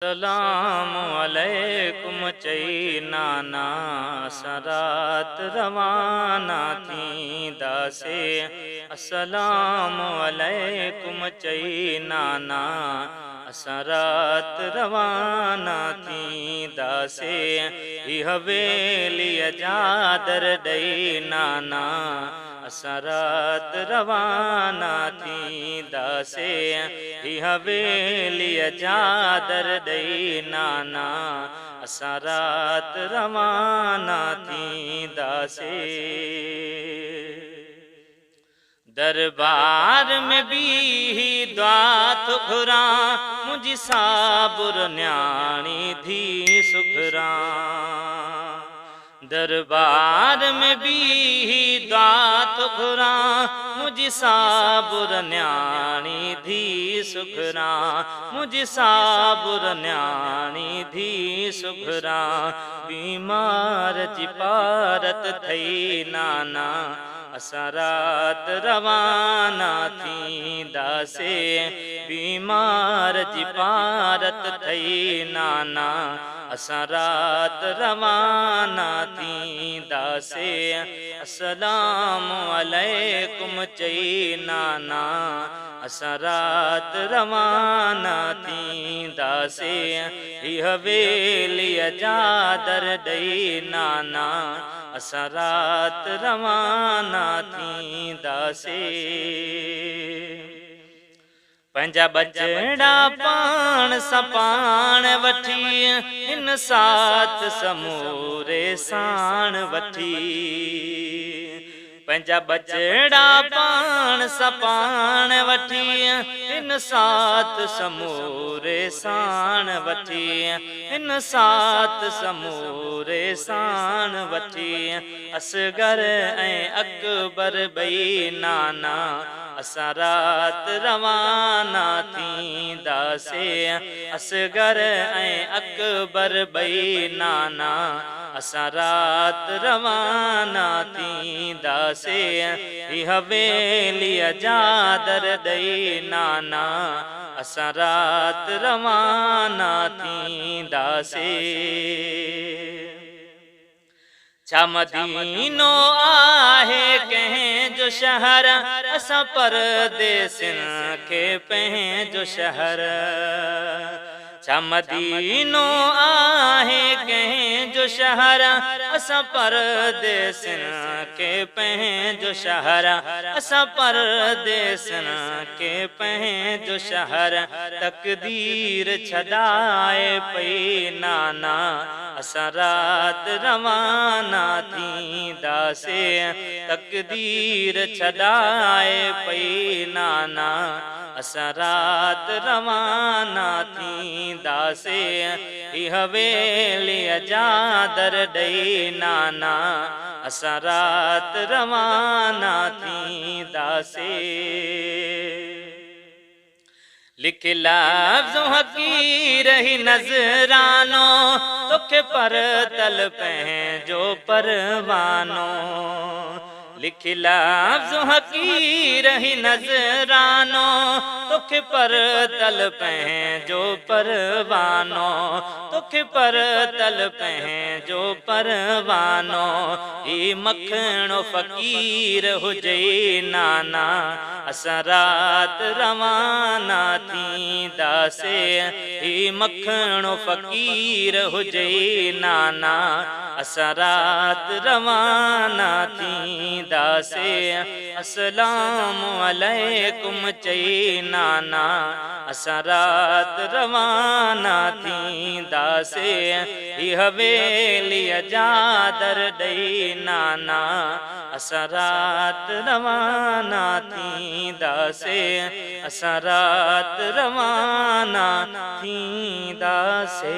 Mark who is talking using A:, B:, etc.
A: सलामु अलैकुम चई नाना सरात रवाना थींदासे। अस्सलामु अलैकुम चई नाना सरात रवाना थींदासे। ही हवेली जादर ॾई नाना सरात रवाना थींदासे। ही हवेली जादर ॾई नाना सरात रवाना थींदासे। दरबार में भी दुआ थो घुरां मुंहिंजी साबुर न्याणी धी सुघरां। दरबार में भी दुआ थो घुरां मुंहिंजी साबुर न्याणी धी सुघरां। मुंहिंजी साबुर न्याणी धी सुघरां। बीमार जी पारत थई नाना सरात रवाना थींदासे। बीमार जी पारत थई नाना सरात रवाना थींदासे। अस्सलामु अलैकुम चई नाना सरात रवाना थींदासे। ही हवेली जादर ॾई नाना सरात रवाना थींदासे। पंहिंजा बचड़ा पाण सां पाण वठी हिन साथ समूरे साण वठी। पंहिंजा बचड़ा पाण सां पाण वठी हिन साथ समूरे साण वठी। हिन साथ समूरे साण वठी। असगर ऐं अकबर ॿई नाना सरात रवाना थींदासे। असगर ऐं अकबर ॿई नाना सरात रवाना थींदासे। ही हवेली जादर ॾई नाना सरात रवाना थींदासे। छा मदीनो आहे कंहिंजो शहर असां परदेसिन खे पंहिंजो शहर। छा मदीनो आहे कंहिंजो शहर असां परदेसिन खे पंहिंजो शहर। असां परदेसिन खे पंहिंजो शहर। तकदीर छॾाए पई नाना सरात रवाना थींदासे। तकदीर छॾाए पई नाना सरात रवाना थींदासे। ही हवेली जादर ॾई नाना सरात रवाना थींदासे। लिखि लफ्ज़ हक़ीर ही नज़रानो तोखे परतल पंहिंजो परवानो। लिखि लफ्ज़ हक़ीर ही नज़रानो तोखे परतल पंहिंजो परवानो। तोखे परतल पंहिंजो परवानो। ही मखणो फ़क़ीर हुजे नाना सरात रवाना थींदासे। ही मखणो फ़क़ीर हुजे नाना सरात रवाना थींदासे। अस्सलामु अलैकुम चई नाना सरात रवाना थींदासे। ही हवेली जादर ॾई नाना सरात रवाना थींदासे। सरात रवाना थींदासे।